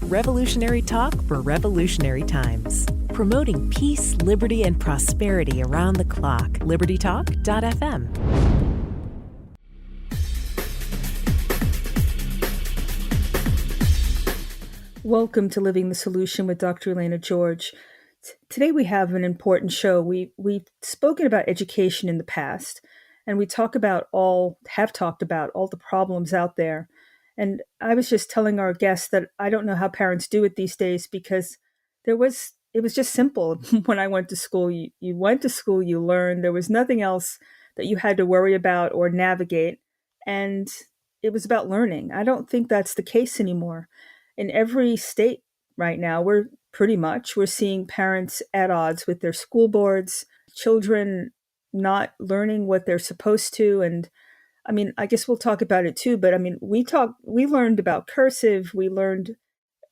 Revolutionary talk for revolutionary times. Promoting peace, liberty, and prosperity around the clock. LibertyTalk.fm. Welcome to Living the Solution with Dr. Elena George. Today we have an important show. We've spoken about education in the past, and we have talked about all the problems out there. And I was just telling our guests that I don't know how parents do it these days because it was just simple. When I went to school, you went to school, you learned. There was nothing else that you had to worry about or navigate. And it was about learning. I don't think that's the case anymore. In every state right now, we're seeing parents at odds with their school boards, children not learning what they're supposed to. And I mean, I guess we'll talk about it too, but I mean, we learned about cursive, we learned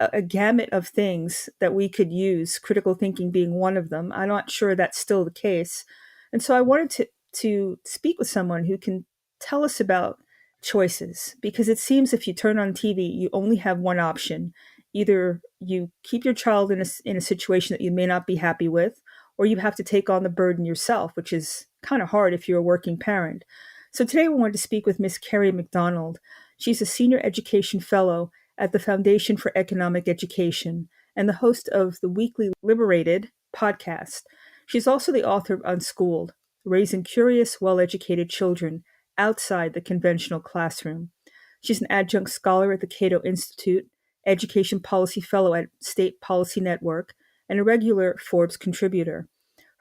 a gamut of things that we could use, critical thinking being one of them. I'm not sure that's still the case. And so I wanted to speak with someone who can tell us about choices, because it seems if you turn on TV, you only have one option. Either you keep your child in a situation that you may not be happy with, or you have to take on the burden yourself, which is kind of hard if you're a working parent. So today we wanted to speak with Miss Kerry McDonald. She's a senior education fellow at the Foundation for Economic Education and the host of the weekly Liberated podcast. She's also the author of Unschooled, Raising Curious, Well-Educated Children Outside the Conventional Classroom. She's an adjunct scholar at the Cato Institute, education policy fellow at State Policy Network, and a regular Forbes contributor.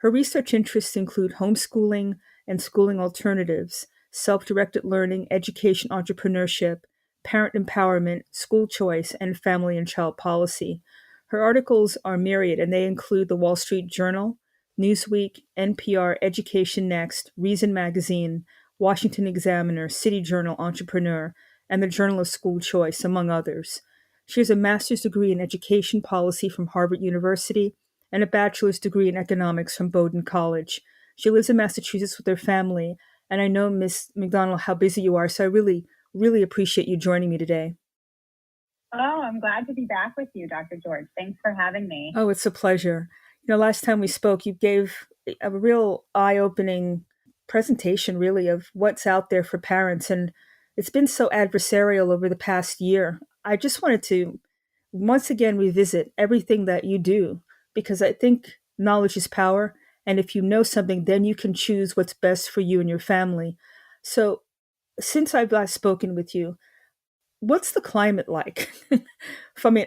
Her research interests include homeschooling and schooling alternatives, self-directed learning, education entrepreneurship, parent empowerment, school choice, and family and child policy. Her articles are myriad, and they include the Wall Street Journal, Newsweek, NPR, Education Next, Reason Magazine, Washington Examiner, City Journal, Entrepreneur, and the Journal of School Choice, among others. She has a master's degree in education policy from Harvard University and a bachelor's degree in economics from Bowdoin College. She lives in Massachusetts with her family, and I know, Ms. McDonald, how busy you are, so I really, really appreciate you joining me today. Oh, I'm glad to be back with you, Dr. George. Thanks for having me. Oh, it's a pleasure. Last time we spoke, you gave a real eye-opening presentation, really, of what's out there for parents, and it's been so adversarial over the past year. I just wanted to once again revisit everything that you do, because I think knowledge is power. And if you know something, then you can choose what's best for you and your family. So since I've last spoken with you, what's the climate like?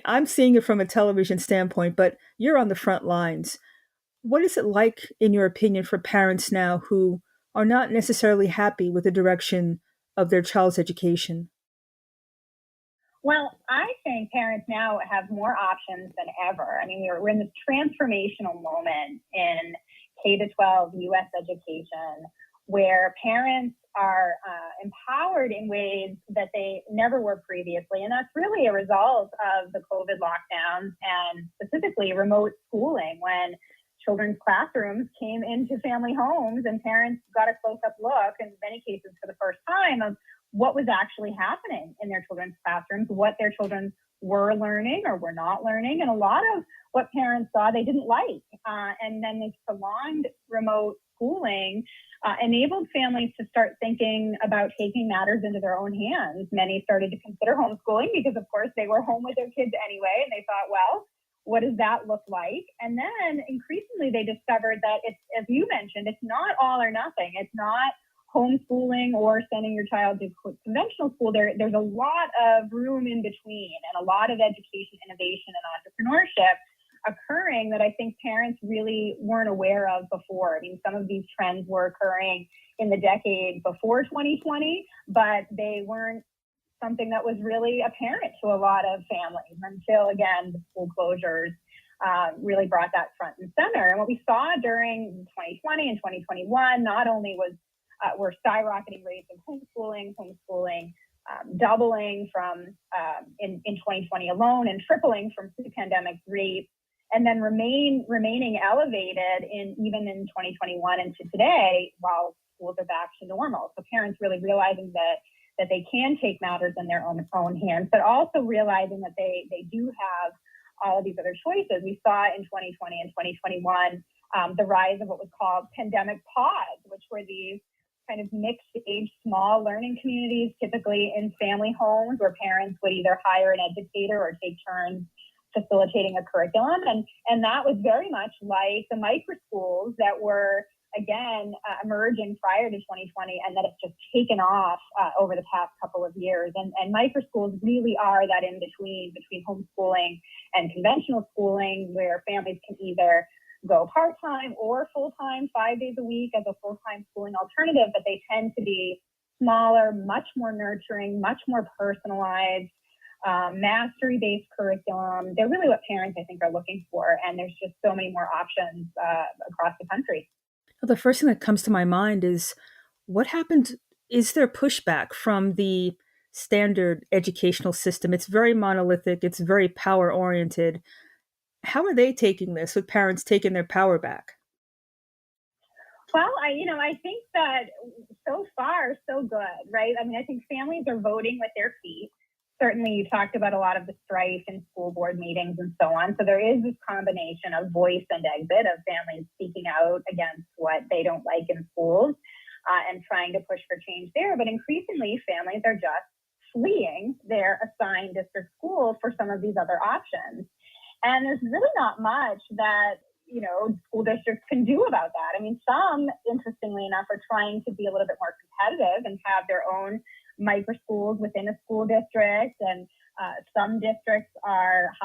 I'm seeing it from a television standpoint, but you're on the front lines. What is it like, in your opinion, for parents now who are not necessarily happy with the direction of their child's education? Well, I think parents now have more options than ever. I mean, we're in this transformational moment in K-12 U.S. education where parents are empowered in ways that they never were previously. And that's really a result of the COVID lockdowns and specifically remote schooling, when children's classrooms came into family homes and parents got a close-up look, in many cases for the first time, of what was actually happening in their children's classrooms, what their children were learning or were not learning, and a lot of what parents saw they didn't like. And then this prolonged remote schooling enabled families to start thinking about taking matters into their own hands. Many started to consider homeschooling because, of course, they were home with their kids anyway, and they thought, well, what does that look like? And then increasingly they discovered that it's, as you mentioned, it's not all or nothing. It's not homeschooling or sending your child to conventional school. There's a lot of room in between and a lot of education, innovation, and entrepreneurship occurring that I think parents really weren't aware of before. I mean, some of these trends were occurring in the decade before 2020, but they weren't something that was really apparent to a lot of families until, again, the school closures really brought that front and center. And what we saw during 2020 and 2021, not only were skyrocketing rates of homeschooling, doubling from in 2020 alone and tripling from pre-pandemic rates, and then remaining elevated even in 2021 and to today, while schools are back to normal. So parents really realizing that that they can take matters in their own hands, but also realizing that they do have all of these other choices. We saw in 2020 and 2021 the rise of what was called pandemic pods, which were these kind of mixed age, small learning communities, typically in family homes where parents would either hire an educator or take turns facilitating a curriculum. And that was very much like the micro schools that were, again, emerging prior to 2020, and that it's just taken off over the past couple of years. And micro schools really are that in between homeschooling and conventional schooling, where families can either go part-time or full-time 5 days a week as a full-time schooling alternative, but they tend to be smaller, much more nurturing, much more personalized, mastery-based curriculum. They're really what parents, I think, are looking for, and there's just so many more options across the country. The first thing that comes to my mind is, what happened? Is there pushback from the standard educational system? It's very monolithic. It's very power-oriented. How are they taking this, with parents taking their power back? Well, I think that so far, so good, right? I mean, I think families are voting with their feet. Certainly, you talked about a lot of the strife in school board meetings and so on. So there is this combination of voice and exit of families speaking out against what they don't like in schools and trying to push for change there. But increasingly, families are just fleeing their assigned district schools for some of these other options. And there's really not much that, school districts can do about that. I mean, some, interestingly enough, are trying to be a little bit more competitive and have their own micro schools within a school district. And some districts are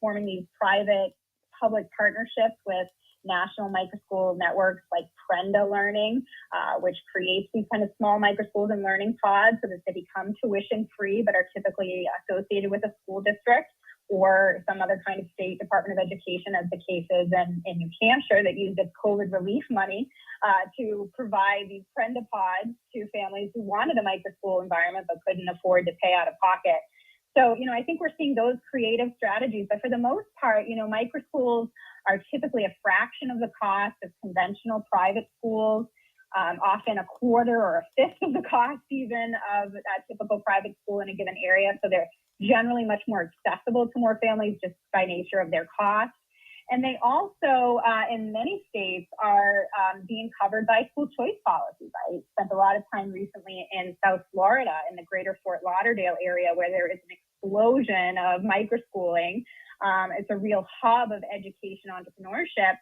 forming these private public partnerships with national micro school networks like Prenda Learning, which creates these kind of small micro schools and learning pods so that they become tuition free, but are typically associated with a school district or some other kind of state Department of Education, as the case is in New Hampshire, that used its COVID relief money to provide these Prenda pods to families who wanted a micro school environment but couldn't afford to pay out of pocket. So, I think we're seeing those creative strategies, but for the most part, micro schools are typically a fraction of the cost of conventional private schools, often a quarter or a fifth of the cost even of a typical private school in a given area. So they're generally much more accessible to more families just by nature of their cost. And they also, in many states, are being covered by school choice policies. I spent a lot of time recently in South Florida, in the greater Fort Lauderdale area, where there is an explosion of microschooling. It's a real hub of education entrepreneurship.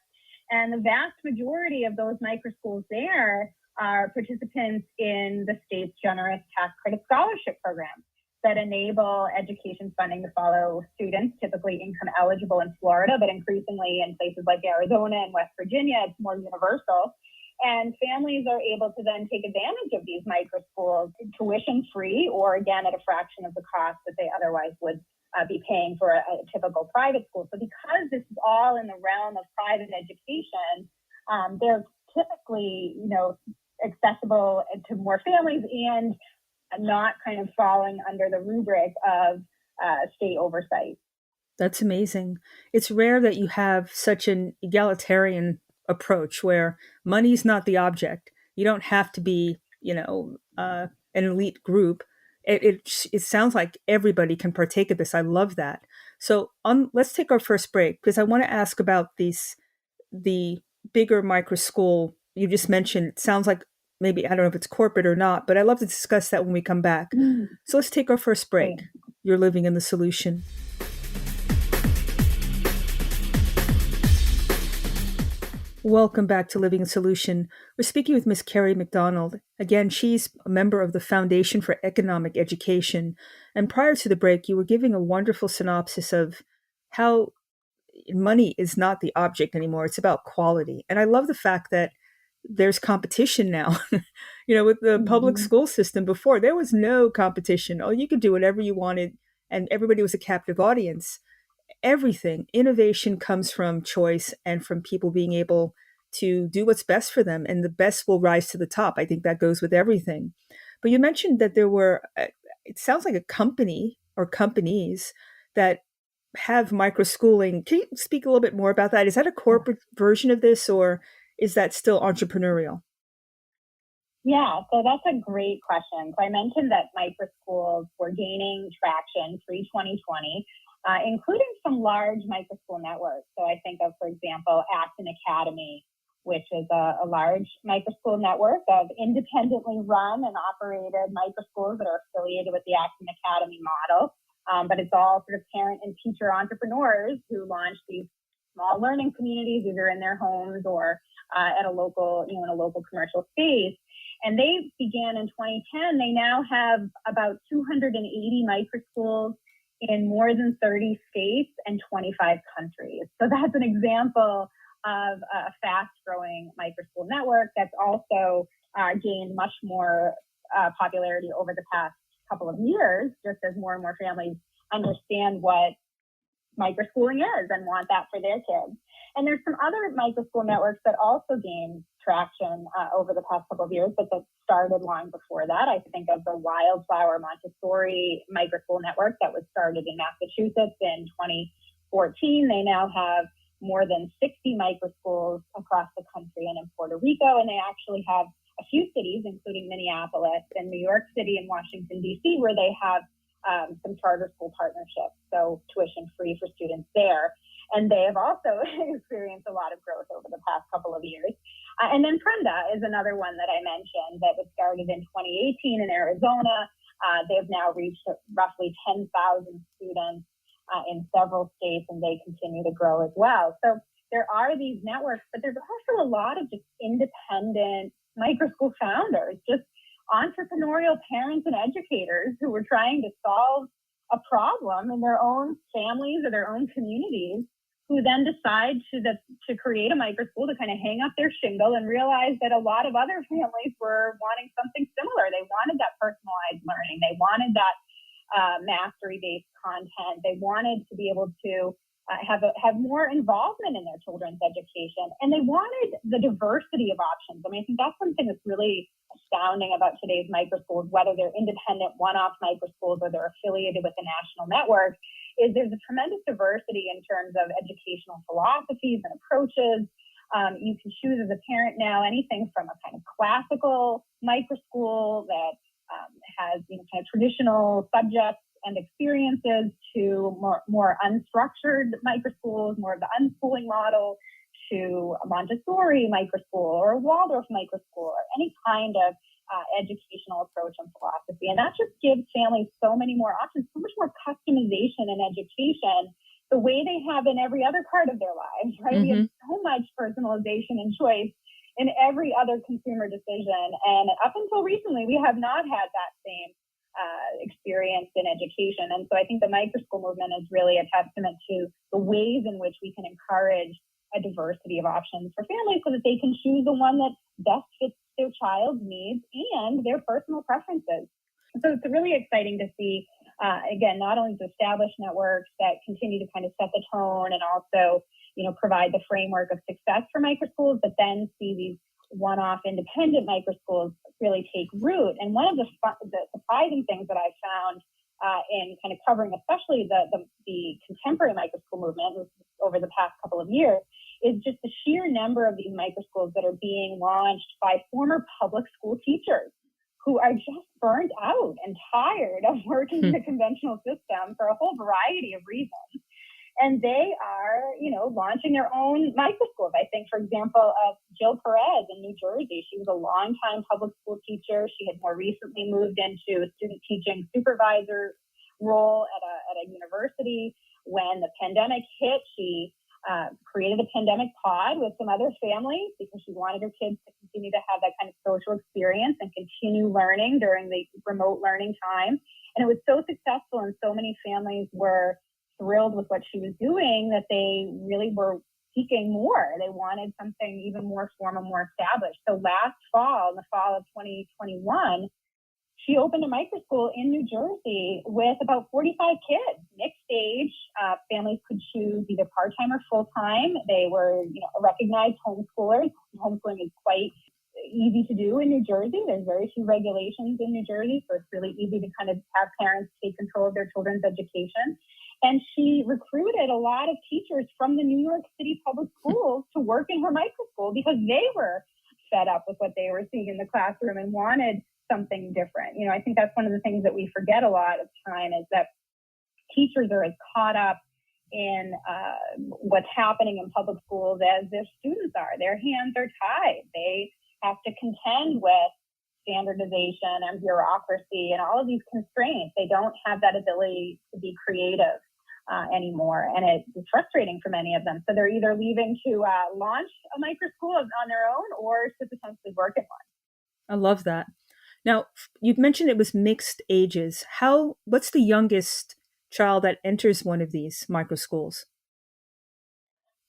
And the vast majority of those microschools there are participants in the state's generous tax credit scholarship program that enable education funding to follow students, typically income eligible in Florida, but increasingly in places like Arizona and West Virginia, it's more universal. And families are able to then take advantage of these micro schools tuition free, or again, at a fraction of the cost that they otherwise would be paying for a typical private school. So because this is all in the realm of private education, they're typically, accessible to more families and not kind of falling under the rubric of state oversight. That's amazing. It's rare that you have such an egalitarian approach where money's not the object. You don't have to be, an elite group. It sounds like everybody can partake of this. I love that. So let's take our first break, because I want to ask about the bigger micro school you just mentioned. It sounds like maybe, I don't know if it's corporate or not, but I'd love to discuss that when we come back. So let's take our first break. You're living in the solution. Welcome back to Living a Solution. We're speaking with Miss Kerry McDonald. Again, she's a member of the Foundation for Economic Education. And prior to the break, you were giving a wonderful synopsis of how money is not the object anymore. It's about quality. And I love the fact that there's competition now. With the public school system before, there was no competition. Oh, you could do whatever you wanted, and everybody was a captive audience. Innovation comes from choice and from people being able to do what's best for them, and the best will rise to the top. I think that goes with everything. But you mentioned that there were, it sounds like a company or companies that have micro schooling. Can you speak a little bit more about that? Is that a corporate version of this, or is that still entrepreneurial? Yeah, so that's a great question. So I mentioned that microschools were gaining traction pre-2020, including some large microschool networks. So I think of, for example, Acton Academy, which is a large microschool network of independently run and operated microschools that are affiliated with the Acton Academy model. But it's all sort of parent and teacher entrepreneurs who launch these small learning communities, either in their homes or at a local, in a local commercial space. And they began in 2010. They now have about 280 microschools in more than 30 states and 25 countries. So that's an example of a fast-growing microschool network that's also gained much more popularity over the past couple of years, just as more and more families understand what microschooling is and want that for their kids. And there's some other microschool networks that also gained traction over the past couple of years, but that started long before that. I think of the Wildflower Montessori microschool network that was started in Massachusetts in 2014. They now have more than 60 microschools across the country and in Puerto Rico, and they actually have a few cities, including Minneapolis and New York City and Washington, D.C., where they have some charter school partnerships, so tuition free for students there. And they have also experienced a lot of growth over the past couple of years. And then Prenda is another one that I mentioned that was started in 2018 in Arizona. They've now reached roughly 10,000 students in several states, and they continue to grow as well. So there are these networks, but there's also a lot of just independent microschool founders, just entrepreneurial parents and educators who were trying to solve a problem in their own families or their own communities, who then decide to create a microschool to kind of hang up their shingle and realize that a lot of other families were wanting something similar. They wanted that personalized learning. They wanted that mastery-based content. They wanted to be able to have more involvement in their children's education. And they wanted the diversity of options. I mean, I think that's something that's really astounding about today's microschools, whether they're independent one-off microschools or they're affiliated with a national network, is there's a tremendous diversity in terms of educational philosophies and approaches. You can choose as a parent now anything from a kind of classical microschool that has kind of traditional subjects and experiences to more unstructured microschools, more of the unschooling model, to a Montessori microschool or a Waldorf microschool or any kind of educational approach and philosophy. And that just gives families so many more options, so much more customization in education, the way they have in every other part of their lives, right? Mm-hmm. We have so much personalization and choice in every other consumer decision. And up until recently, we have not had that same experience in education. And so I think the microschool movement is really a testament to the ways in which we can encourage a diversity of options for families so that they can choose the one that best fits their child's needs and their personal preferences. So it's really exciting to see, again, not only to establish networks that continue to kind of set the tone and also, provide the framework of success for microschools, but then see these one-off independent microschools really take root. And one of the surprising things that I've found in kind of covering especially the contemporary microschool movement over the past couple of years is just the sheer number of these microschools that are being launched by former public school teachers who are just burnt out and tired of working in the conventional system for a whole variety of reasons. And they are, launching their own microschools. I think, for example, of Jill Perez in New Jersey. She was a longtime public school teacher. She had more recently moved into a student teaching supervisor role at a university. When the pandemic hit, she created a pandemic pod with some other families because she wanted her kids to continue to have that kind of social experience and continue learning during the remote learning time. And it was so successful, and so many families were thrilled with what she was doing that they really were seeking more. They wanted something even more formal, more established. So last fall, in the fall of 2021, she opened a microschool in New Jersey with about 45 kids, mixed age. Families could choose either part-time or full-time. They were, recognized homeschoolers. Homeschooling is quite easy to do in New Jersey. There's very few regulations in New Jersey, so it's really easy to kind of have parents take control of their children's education. And she recruited a lot of teachers from the New York City public schools to work in her microschool because they were fed up with what they were seeing in the classroom and wanted something different. I think that's one of the things that we forget a lot of time is that teachers are as caught up in what's happening in public schools as their students are. Their hands are tied. They have to contend with standardization and bureaucracy and all of these constraints. They don't have that ability to be creative anymore. And it's frustrating for many of them. So they're either leaving to launch a micro school on their own or to potentially work in one. I love that. Now, you'd mentioned it was mixed ages. What's the youngest child that enters one of these micro schools?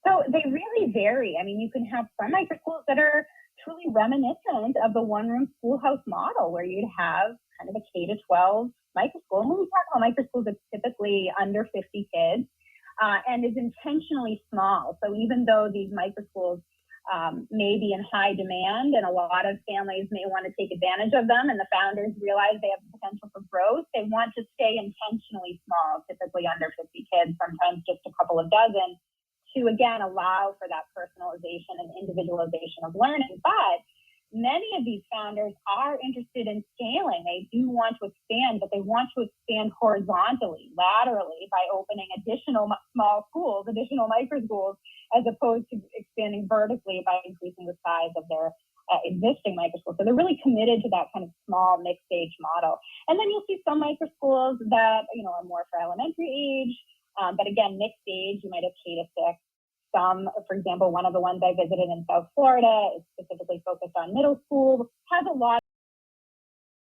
So they really vary. I mean, you can have some micro schools that are truly reminiscent of the one-room schoolhouse model where you'd have kind of a K-12 micro school. And when we talk about micro schools, it's typically under 50 kids and is intentionally small. So even though these micro schools may be in high demand and a lot of families may want to take advantage of them and the founders realize they have the potential for growth, they want to stay intentionally small, typically under 50 kids, sometimes just a couple of dozen, to again allow for that personalization and individualization of learning. But many of these founders are interested in scaling. They do want to expand, but they want to expand horizontally, laterally, by opening additional small schools, additional micro schools, as opposed to expanding vertically by increasing the size of their existing micro schools. So they're really committed to that kind of small mixed age model. And then you'll see some micro schools that are more for elementary age, but again, mixed age. You might have K-6. Some, for example, one of the ones I visited in South Florida is specifically focused on middle school, has a lot